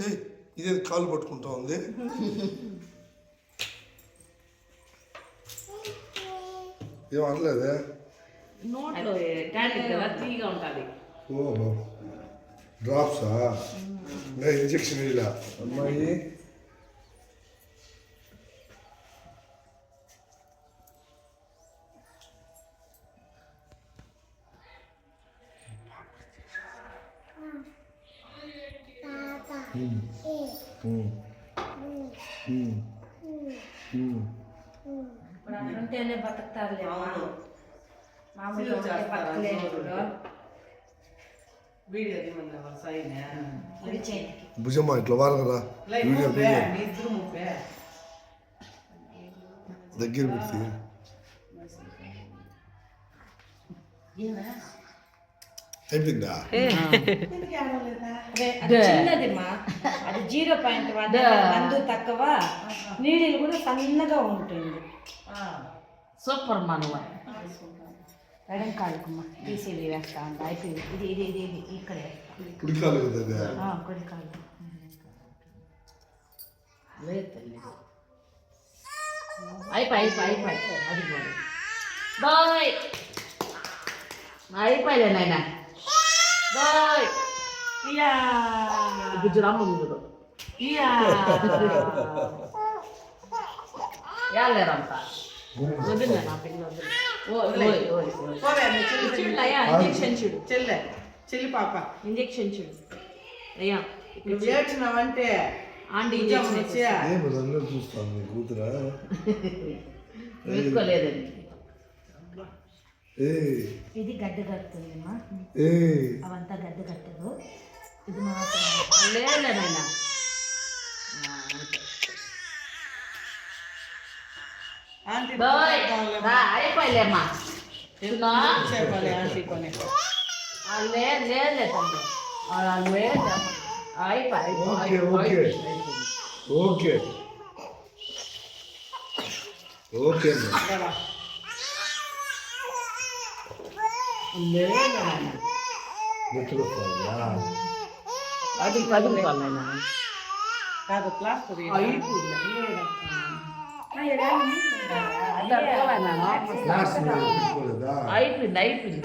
ఇదే కాలు పట్టుకుంటా ఉంది. ఏం అనలేదే. ఓహో డ్రాప్సా? ఇంకా ఇంజక్షన్ ఇలా అమ్మాయి. ఉంటేనే బతుకుతారులే. మామూలుగా బతకలేదు. భుజమ్మా ఇట్లా వారు కదా వీడియో దగ్గర పెడితే అయిపోయిందా? చిన్నదిమ్మా, అది 0.1 మందు తక్కువ, నీళ్ళు కూడా సన్నగా ఉంటుంది. సూపర్ మనవ ఎడం కాలుకమ్మా తీసేది వేస్తా ఉందా? అయిపోయింది. ఇది ఇది ఇది ఇది ఇక్కడ కుడికాలు కదా కుడి కాలు. అయిపోయి అది బాయ్ అయిపోయలే నాయన బాయ్ ఇయా గుజరామ ముందు ఇయా యాలేరంత వదిలే నా పిల్ల ఇంజెక్షన్ చూడు చెల్లి పాప ఇంజెక్షన్ చూడు అయ్యా నువ్వు ఏడ్చినావంటే ఆంటీ ఇంజెక్షన్ చూస్తాను మీ కూతురా తీసుకోలేదండి. ఇది గడ్డ కడుతుందమ్మా, అవంతా గడ్డ కట్టదు. ఇది లేదనైనా అయిపోయలేమ్మా ఆంటీ కొని లేదు తండ్రి అయిపోయి ఓకే ఓకే అది కదులుతాను కాదు ప్లాస్టర్ అయిపోయింది